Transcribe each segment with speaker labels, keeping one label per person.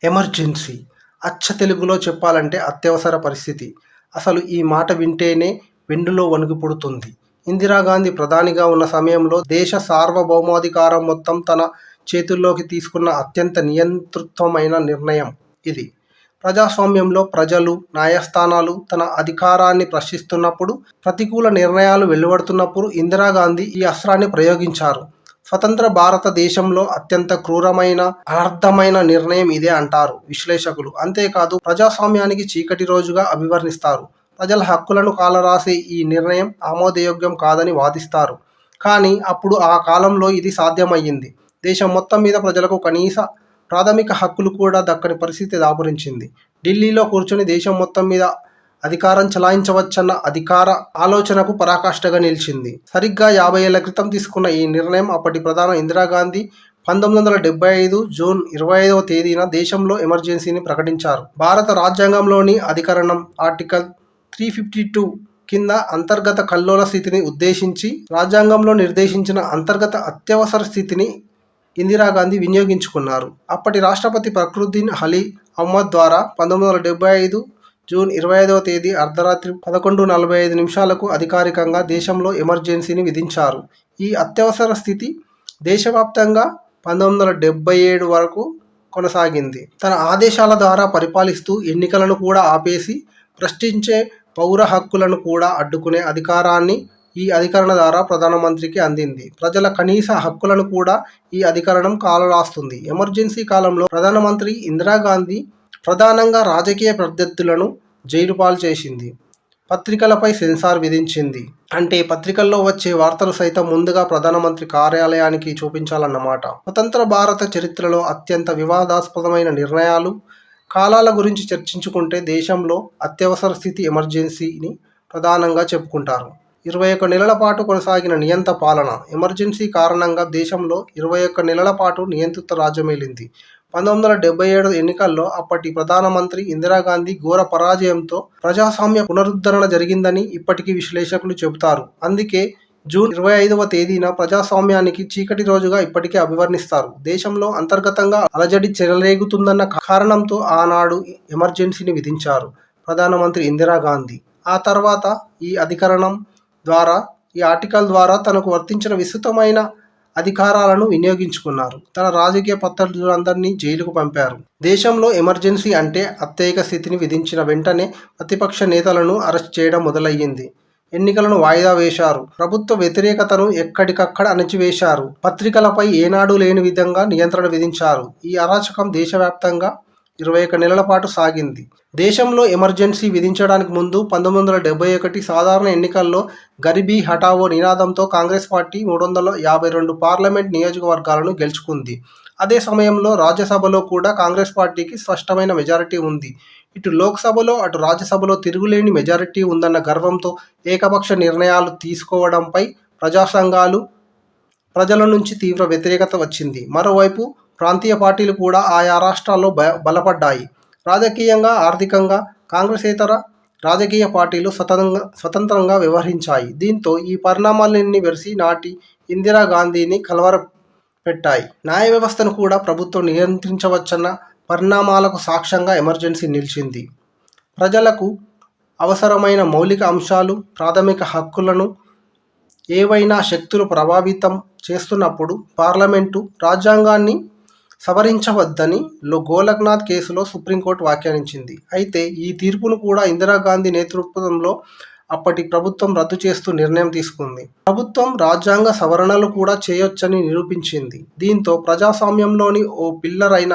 Speaker 1: Emergency అచ్చ తెలుగులో చెప్పాలంటే అత్యవసర పరిస్థితి. అసలు ఈ మాట వింటేనే వెన్నులో వణుకు పుడుతుంది. ఇందిరాగాంధీ ప్రధానిగా ఉన్న సమయంలో దేశ సార్వభౌమాధికారం మొత్తం తన చేతుల్లోకి తీసుకున్న అత్యంత నియంతృత్వమైన నిర్ణయం ఇది. ప్రజాస్వామ్యంలో ప్రజలు, న్యాయస్థానాలు తన అధికారాన్ని ప్రశ్నిస్తున్నప్పుడు, ప్రతికూల నిర్ణయాలు వెలువడుతున్నప్పుడు ఇందిరాగాంధీ ఈ అస్త్రాన్ని ప్రయోగించారు. స్వతంత్ర భారతదేశంలో అత్యంత క్రూరమైన, అనర్థమైన నిర్ణయం ఇదే అంటారు విశ్లేషకులు. అంతేకాదు ప్రజాస్వామ్యానికి చీకటి రోజుగా అభివర్ణిస్తారు. ప్రజల హక్కులను కాలరాసే ఈ నిర్ణయం ఆమోదయోగ్యం కాదని వాదిస్తారు. కానీ అప్పుడు ఆ కాలంలో ఇది సాధ్యమయ్యింది. దేశం మొత్తం మీద ప్రజలకు కనీస ప్రాథమిక హక్కులు కూడా దక్కని పరిస్థితి దాపురించింది. ఢిల్లీలో కూర్చొని దేశం మొత్తం మీద అధికారం చలాయించవచ్చన్న అధికార ఆలోచనకు పరాకాష్ఠగా నిలిచింది. సరిగ్గా 50 ఏళ్ల క్రితం తీసుకున్న ఈ నిర్ణయం అప్పటి ప్రధాని ఇందిరాగాంధీ 1975 జూన్ 25వ తేదీన దేశంలో ఎమర్జెన్సీని ప్రకటించారు. భారత రాజ్యాంగంలోని అధికరణం ఆర్టికల్ 352 కింద అంతర్గత కల్లోల స్థితిని ఉద్దేశించి రాజ్యాంగంలో నిర్దేశించిన అంతర్గత అత్యవసర స్థితిని ఇందిరాగాంధీ వినియోగించుకున్నారు. అప్పటి రాష్ట్రపతి ఫక్రుద్దీన్ అలీ అహ్మద్ ద్వారా 1975 జూన్ 25వ తేదీ అర్ధరాత్రి 11:45 అధికారికంగా దేశంలో ఎమర్జెన్సీని విధించారు. ఈ అత్యవసర స్థితి దేశవ్యాప్తంగా 1977 వరకు కొనసాగింది. తన ఆదేశాల ద్వారా పరిపాలిస్తూ ఎన్నికలను కూడా ఆపేసి, ప్రశ్నించే పౌర హక్కులను కూడా అడ్డుకునే అధికారాన్ని ఈ అధికరణ ద్వారా ప్రధానమంత్రికి అందింది. ప్రజల కనీస హక్కులను కూడా ఈ అధికరణం కాలరాస్తుంది. ఎమర్జెన్సీ కాలంలో ప్రధానమంత్రి ఇందిరాగాంధీ ప్రధానంగా రాజకీయ ప్రత్యర్థులను జైలుపాలు చేసింది. పత్రికలపై సెన్సార్ విధించింది. అంటే పత్రికల్లో వచ్చే వార్తలు సైతం ముందుగా ప్రధానమంత్రి కార్యాలయానికి చూపించాలన్నమాట. స్వతంత్ర భారత చరిత్రలో అత్యంత వివాదాస్పదమైన నిర్ణయాలు, కాలాల గురించి చర్చించుకుంటే దేశంలో అత్యవసర స్థితి ఎమర్జెన్సీని ప్రధానంగా చెప్పుకుంటారు. 21 నెలల పాటు కొనసాగిన నియంత పాలన. ఎమర్జెన్సీ కారణంగా దేశంలో 21 నెలల పాటు నియంతృత్వ రాజ్యమేలింది. 1977 ఎన్నికల్లో అప్పటి ప్రధానమంత్రి ఇందిరాగాంధీ ఘోర పరాజయంతో ప్రజాస్వామ్య పునరుద్ధరణ జరిగిందని ఇప్పటికీ విశ్లేషకులు చెబుతారు. అందుకే జూన్ 25వ తేదీన ప్రజాస్వామ్యానికి చీకటి రోజుగా ఇప్పటికే అభివర్ణిస్తారు. దేశంలో అంతర్గతంగా అలజడి చెలరేగుతుందన్న కారణంతో ఆనాడు ఎమర్జెన్సీని విధించారు ప్రధానమంత్రి ఇందిరాగాంధీ. ఆ తర్వాత ఈ అధికరణం ద్వారా, ఈ ఆర్టికల్ ద్వారా తనకు వర్తించిన విస్తృతమైన అధికారాలను వినియోగించుకున్నారు. తన రాజకీయ ప్రత్యర్థులందరినీ జైలుకు పంపారు. దేశంలో ఎమర్జెన్సీ అంటే అత్యయిక స్థితిని విధించిన వెంటనే ప్రతిపక్ష నేతలను అరెస్ట్ చేయడం మొదలయ్యింది. ఎన్నికలను వాయిదా వేశారు. ప్రభుత్వ వ్యతిరేకతను ఎక్కడికక్కడ అణచివేశారు. పత్రికలపై ఏనాడు లేని విధంగా నియంత్రణ విధించారు. ఈ అరాచకం దేశవ్యాప్తంగా 21 నెలల పాటు సాగింది. దేశంలో ఎమర్జెన్సీ విధించడానికి ముందు 1971 సాధారణ ఎన్నికల్లో గరీబీ హఠావో నినాదంతో కాంగ్రెస్ పార్టీ 352 పార్లమెంట్ నియోజకవర్గాలను గెలుచుకుంది. అదే సమయంలో రాజ్యసభలో కూడా కాంగ్రెస్ పార్టీకి స్పష్టమైన మెజారిటీ ఉంది. ఇటు లోక్సభలో అటు రాజ్యసభలో తిరుగులేని మెజారిటీ ఉందన్న గర్వంతో ఏకపక్ష నిర్ణయాలు తీసుకోవడంపై ప్రజా సంఘాలు, ప్రజల నుంచి తీవ్ర వ్యతిరేకత వచ్చింది. మరోవైపు ప్రాంతీయ పార్టీలు కూడా ఆయా రాష్ట్రాల్లో బలపడ్డాయి. రాజకీయంగా, ఆర్థికంగా కాంగ్రెసేతర రాజకీయ పార్టీలు స్వతంత్రంగా వ్యవహరించాయి. దీంతో ఈ పరిణామాలన్నీ వెరసి నాటి ఇందిరాగాంధీని కలవరపెట్టాయి. న్యాయ వ్యవస్థను కూడా ప్రభుత్వం నియంత్రించవచ్చన్న పరిణామాలకు సాక్ష్యంగా ఎమర్జెన్సీ నిలిచింది. ప్రజలకు అవసరమైన మౌలిక అంశాలు, ప్రాథమిక హక్కులను ఏవైనా శక్తులు ప్రభావితం చేస్తున్నప్పుడు పార్లమెంటు రాజ్యాంగాన్ని సవరించవద్దని గోలక్నాథ్ కేసులో సుప్రీంకోర్టు వ్యాఖ్యానించింది. అయితే ఈ తీర్పును కూడా ఇందిరాగాంధీ నేతృత్వంలో అప్పటి ప్రభుత్వం రద్దు చేస్తూ నిర్ణయం తీసుకుంది. ప్రభుత్వం రాజ్యాంగ సవరణలు కూడా చేయొచ్చని నిరూపించింది. దీంతో ప్రజాస్వామ్యంలోని ఓ పిల్లర్ అయిన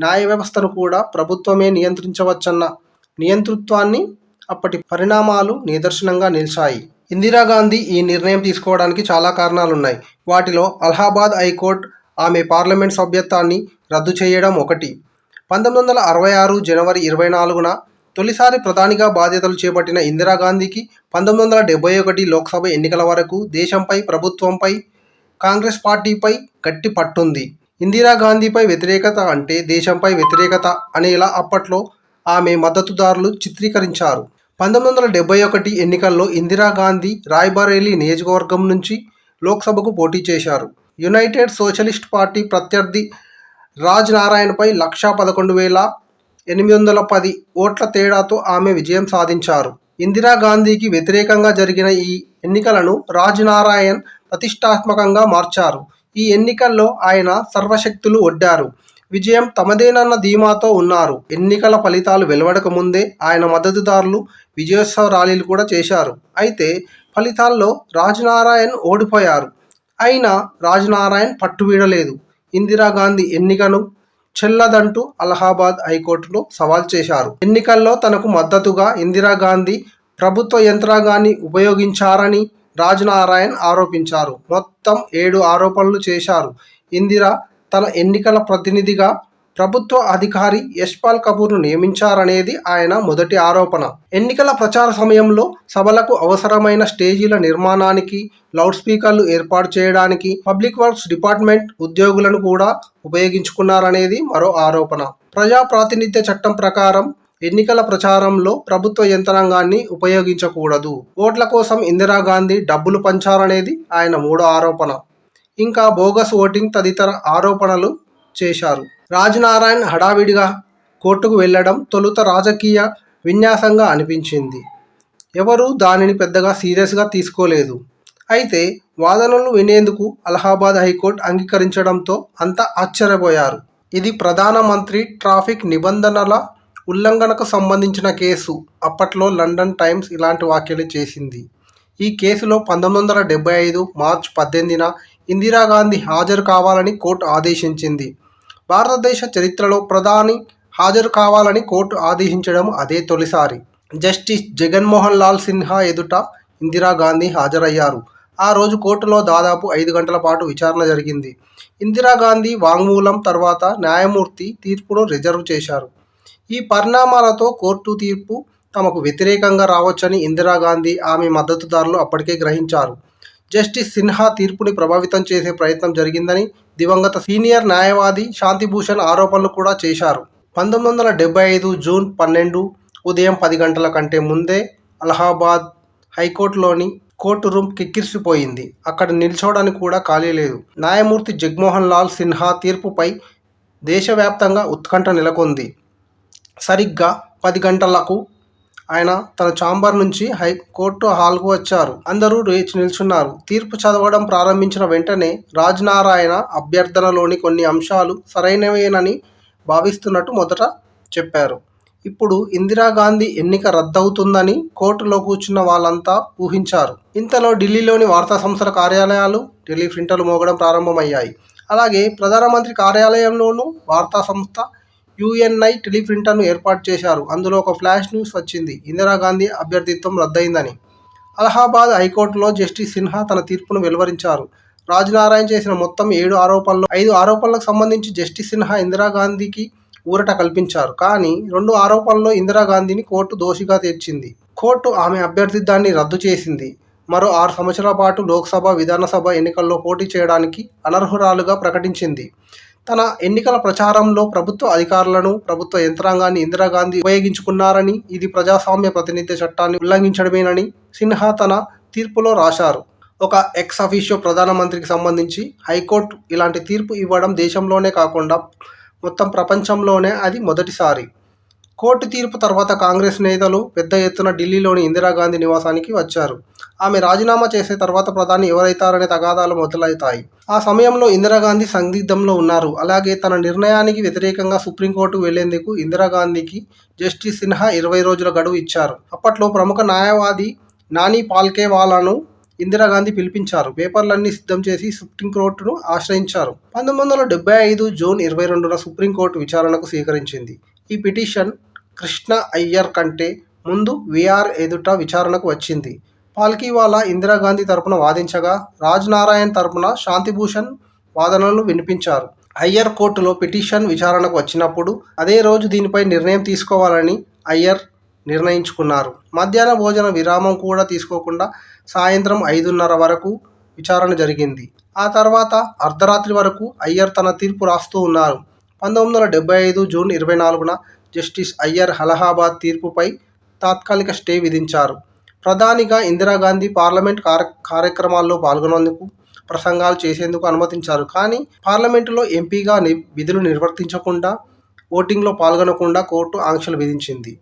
Speaker 1: న్యాయ వ్యవస్థను కూడా ప్రభుత్వమే నియంత్రించవచ్చన్న నియంతృత్వాన్ని అప్పటి పరిణామాలు నిదర్శనంగా నిలిచాయి. ఇందిరాగాంధీ ఈ నిర్ణయం తీసుకోవడానికి చాలా కారణాలున్నాయి. వాటిలో అలహాబాద్ హైకోర్టు ఆమె పార్లమెంట్ సభ్యత్వాన్ని రద్దు చేయడం ఒకటి. 1966 జనవరి 24న తొలిసారి ప్రధానిగా బాధ్యతలు చేపట్టిన ఇందిరాగాంధీకి 1971 లోక్సభ ఎన్నికల వరకు దేశంపై, ప్రభుత్వంపై, కాంగ్రెస్ పార్టీపై గట్టి పట్టుంది. ఇందిరాగాంధీపై వ్యతిరేకత అంటే దేశంపై వ్యతిరేకత అనేలా అప్పట్లో ఆమె మద్దతుదారులు చిత్రీకరించారు. 1971 ఎన్నికల్లో ఇందిరాగాంధీ రాయ్బరేలీ నియోజకవర్గం నుంచి లోక్సభకు పోటీ చేశారు. యునైటెడ్ సోషలిస్ట్ పార్టీ ప్రత్యర్థి రాజ్ నారాయణ్పై 1,11,810 ఓట్ల తేడాతో ఆమె విజయం సాధించారు. ఇందిరాగాంధీకి వ్యతిరేకంగా జరిగిన ఈ ఎన్నికలను రాజ్ నారాయణ్ ప్రతిష్టాత్మకంగా మార్చారు. ఈ ఎన్నికల్లో ఆయన సర్వశక్తులు ఒడ్డారు. విజయం తమదేనన్న ధీమాతో ఉన్నారు. ఎన్నికల ఫలితాలు వెలువడక ముందే ఆయన మద్దతుదారులు విజయోత్సవ ర్యాలీలు కూడా చేశారు. అయితే ఫలితాల్లో రాజ్ నారాయణ్ ఓడిపోయారు. అయినా రాజ్ నారాయణ్ పట్టువీడలేదు. ఇందిరాగాంధీ ఎన్నికను చెల్లదంటూ అలహాబాద్ హైకోర్టులో సవాల్ చేశారు. ఎన్నికల్లో తనకు మద్దతుగా ఇందిరాగాంధీ ప్రభుత్వ యంత్రాంగాన్ని ఉపయోగించారని రాజ్ నారాయణ్ ఆరోపించారు. మొత్తం 7 ఆరోపణలు చేశారు. ఇందిర తన ఎన్నికల ప్రతినిధిగా ప్రభుత్వ అధికారి యశ్పాల్ కపూర్ను నియమించారనేది ఆయన మొదటి ఆరోపణ. ఎన్నికల ప్రచార సమయంలో సభలకు అవసరమైన స్టేజీల నిర్మాణానికి, లౌడ్ స్పీకర్లు ఏర్పాటు చేయడానికి పబ్లిక్ వర్క్స్ డిపార్ట్మెంట్ ఉద్యోగులను కూడా ఉపయోగించుకున్నారనేది మరో ఆరోపణ. ప్రజా ప్రాతినిధ్య చట్టం ప్రకారం ఎన్నికల ప్రచారంలో ప్రభుత్వ యంత్రాంగాన్ని ఉపయోగించకూడదు. ఓట్ల కోసం ఇందిరాగాంధీ డబ్బులు పంచారనేది ఆయన మూడో ఆరోపణ. ఇంకా బోగస్ ఓటింగ్ తదితర ఆరోపణలు చేశారు. రాజ్ నారాయణ్ హడావిడిగా కోర్టుకు వెళ్లడం తొలుత రాజకీయ విన్యాసంగా అనిపించింది. ఎవరూ దానిని పెద్దగా సీరియస్గా తీసుకోలేదు. అయితే వాదనలు వినేందుకు అలహాబాద్ హైకోర్టు అంగీకరించడంతో అంతా ఆశ్చర్యపోయారు. ఇది ప్రధానమంత్రి ట్రాఫిక్ నిబంధనల ఉల్లంఘనకు సంబంధించిన కేసు. అప్పట్లో లండన్ టైమ్స్ ఇలాంటి వ్యాఖ్యలు చేసింది. ఈ కేసులో 1975 మార్చి 18న ఇందిరాగాంధీ హాజరు కావాలని కోర్టు ఆదేశించింది. భారతదేశ చరిత్రలో ప్రధాని హాజరు కావాలని కోర్టు ఆదేశించడం అదే తొలిసారి. జస్టిస్ జగన్మోహన్ లాల్ సిన్హా ఎదుట ఇందిరాగాంధీ హాజరయ్యారు. ఆ రోజు కోర్టులో దాదాపు 5 గంటల పాటు విచారణ జరిగింది. ఇందిరాగాంధీ వాంగ్మూలం తర్వాత న్యాయమూర్తి తీర్పును రిజర్వ్ చేశారు. ఈ పరిణామాలతో కోర్టు తీర్పు తమకు వ్యతిరేకంగా రావచ్చని ఇందిరాగాంధీ, ఆమె మద్దతుదారులు అప్పటికే గ్రహించారు. జస్టిస్ సిన్హా తీర్పుని ప్రభావితం చేసే ప్రయత్నం జరిగిందని దివంగత సీనియర్ న్యాయవాది శాంతిభూషణ్ ఆరోపణలు కూడా చేశారు. 1975 జూన్ 12 ఉదయం 10 గంటల కంటే ముందే అలహాబాద్ హైకోర్టులోని కోర్టు రూమ్ కిక్కిరిసిపోయింది. అక్కడ నిల్చోడానికి కూడా ఖాళీ లేదు. న్యాయమూర్తి జగ్మోహన్ లాల్ సిన్హా తీర్పుపై దేశవ్యాప్తంగా ఉత్కంఠ నెలకొంది. సరిగ్గా 10 గంటలకు ఆయన తన ఛాంబర్ నుంచి హైకోర్టు హాల్కు వచ్చారు. అందరూ లేచి నిల్చున్నారు. తీర్పు చదవడం ప్రారంభించిన వెంటనే రాజ్ నారాయణ అభ్యర్థనలోని కొన్ని అంశాలు సరైనవేనని భావిస్తున్నట్టు మొదట చెప్పారు. ఇప్పుడు ఇందిరాగాంధీ ఎన్నిక రద్దవుతుందని కోర్టులో కూర్చున్న వాళ్ళంతా ఊహించారు. ఇంతలో ఢిల్లీలోని వార్తా సంస్థల కార్యాలయాలు టెలిప్రింటర్లు మోగడం ప్రారంభమయ్యాయి. అలాగే ప్రధానమంత్రి కార్యాలయంలోనూ వార్తా సంస్థ యుఎన్ఐ టెలిప్రింటర్ను ఏర్పాటు చేశారు. అందులో ఒక ఫ్లాష్ న్యూస్ వచ్చింది: ఇందిరాగాంధీ అభ్యర్థిత్వం రద్దయిందని. అలహాబాద్ హైకోర్టులో జస్టిస్ సిన్హా తన తీర్పును వెలువరించారు. రాజ్ నారాయణ్ చేసిన మొత్తం 7 ఆరోపణలు 5 ఆరోపణలకు సంబంధించి జస్టిస్ సిన్హా ఇందిరాగాంధీకి ఊరట కల్పించారు. కానీ 2 ఆరోపణల్లో ఇందిరాగాంధీని కోర్టు దోషిగా తీర్చింది. కోర్టు ఆమె అభ్యర్థిత్వాన్ని రద్దు చేసింది. మరో 6 సంవత్సరాల పాటు లోక్సభ, విధానసభ ఎన్నికల్లో పోటీ చేయడానికి అనర్హురాలుగా ప్రకటించింది. తన ఎన్నికల ప్రచారంలో ప్రభుత్వ అధికారులను, ప్రభుత్వ యంత్రాంగాన్ని ఇందిరాగాంధీ ఉపయోగించుకున్నారని, ఇది ప్రజాస్వామ్య ప్రాతినిధ్య చట్టాన్ని ఉల్లంఘించడమేనని సిన్హా తన తీర్పులో రాశారు. ఒక ఎక్స్ అఫీషియో ప్రధానమంత్రికి సంబంధించి హైకోర్టు ఇలాంటి తీర్పు ఇవ్వడం దేశంలోనే కాకుండా మొత్తం ప్రపంచంలోనే అది మొదటిసారి. కోర్టు తీర్పు తర్వాత కాంగ్రెస్ నేతలు పెద్ద ఎత్తున ఢిల్లీలోని ఇందిరాగాంధీ నివాసానికి వచ్చారు. ఆమె రాజీనామా చేసే తర్వాత ప్రధాని ఎవరైతారనే తగాదాలు మొదలవుతాయి. ఆ సమయంలో ఇందిరాగాంధీ సందిగ్ధంలో ఉన్నారు. అలాగే తన నిర్ణయానికి వ్యతిరేకంగా సుప్రీంకోర్టుకు వెళ్లేందుకు ఇందిరాగాంధీకి జస్టిస్ సిన్హా 20 రోజుల గడువు ఇచ్చారు. అప్పట్లో ప్రముఖ న్యాయవాది నానీ పాల్కేవాలాను ఇందిరాగాంధీ పిలిపించారు. పేపర్లన్నీ సిద్ధం చేసి సుప్రీంకోర్టును ఆశ్రయించారు. 1975 జూన్ 22న సుప్రీంకోర్టు విచారణకు స్వీకరించింది. ఈ పిటిషన్ కృష్ణ అయ్యర్ కంటే ముందు విఆర్ ఎదుట విచారణకు వచ్చింది. పాల్కీవాలా ఇందిరాగాంధీ తరపున వాదించగా, రాజ్ నారాయణ్ తరపున శాంతిభూషణ్ వాదనలు వినిపించారు. అయ్యర్ కోర్టులో పిటిషన్ విచారణకు వచ్చినప్పుడు అదే రోజు దీనిపై నిర్ణయం తీసుకోవాలని అయ్యర్ నిర్ణయించుకున్నారు. మధ్యాహ్న భోజన విరామం కూడా తీసుకోకుండా సాయంత్రం 5:30 వరకు విచారణ జరిగింది. ఆ తర్వాత అర్ధరాత్రి వరకు అయ్యర్ తన తీర్పు రాస్తూ ఉన్నారు. 1975 జూన్ 24న జస్టిస్ అయ్యర్ అలహాబాద్ తీర్పుపై తాత్కాలిక స్టే విధించారు. ప్రధానిగా ఇందిరాగాంధీ పార్లమెంట్ కార్యక్రమాల్లో పాల్గొనేందుకు ప్రసంగాలు చేసేందుకు అనుమతించారు. కానీ పార్లమెంటులో ఎంపీగా విధులు నిర్వర్తించకుండా, ఓటింగ్లో పాల్గొనకుండా కోర్టు ఆంక్షలు విధించింది.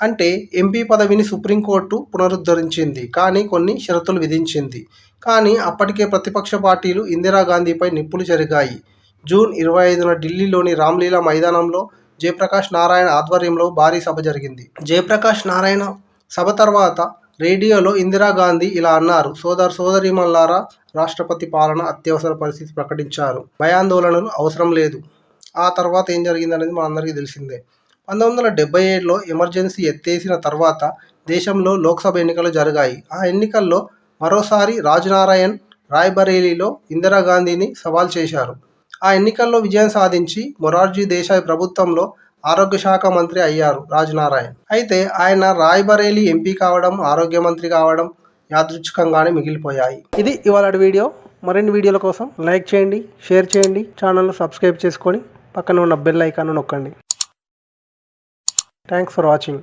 Speaker 1: అంటే ఎంపీ పదవిని సుప్రీంకోర్టు పునరుద్ధరించింది, కానీ కొన్ని షరతులు విధించింది. కానీ అప్పటికే ప్రతిపక్ష పార్టీలు ఇందిరాగాంధీపై నిప్పులు చెరిగాయి. జూన్ 25న ఢిల్లీలోని రామ్లీలా మైదానంలో జయప్రకాష్ నారాయణ ఆధ్వర్యంలో భారీ సభ జరిగింది. జయప్రకాష్ నారాయణ సభ తర్వాత రేడియోలో ఇందిరాగాంధీ ఇలా అన్నారు: సోదరీమణులారా, రాష్ట్రపతి పాలన అత్యవసర పరిస్థితి ప్రకటించారు. భయాందోళనలు అవసరం లేదు. ఆ తర్వాత ఏం జరిగిందనేది మనందరికీ తెలిసిందే. 1977లో ఎమర్జెన్సీ ఎత్తేసిన తర్వాత దేశంలో లోక్సభ ఎన్నికలు జరిగాయి. ఆ ఎన్నికల్లో మరోసారి రాజ్నారాయణ్ రాయ్బరేలీలో ఇందిరాగాంధీని సవాల్ చేశారు. ఆ ఎన్నికల్లో విజయం సాధించి మొరార్జీ దేశాయ్ ప్రభుత్వంలో ఆరోగ్య శాఖ మంత్రి అయ్యారు రాజ్నారాయణ్. అయితే ఆయన రాయ్బరేలీ ఎంపీ కావడం, ఆరోగ్య మంత్రి కావడం యాదృచ్ఛికంగానే మిగిలిపోయాయి. ఇది ఇవాళ వీడియో. మరిన్ని వీడియోల కోసం లైక్ చేయండి, షేర్ చేయండి, ఛానల్ను సబ్స్క్రైబ్ చేసుకొని పక్కన ఉన్న బెల్ ఐకాన్ను నొక్కండి. Thanks for watching.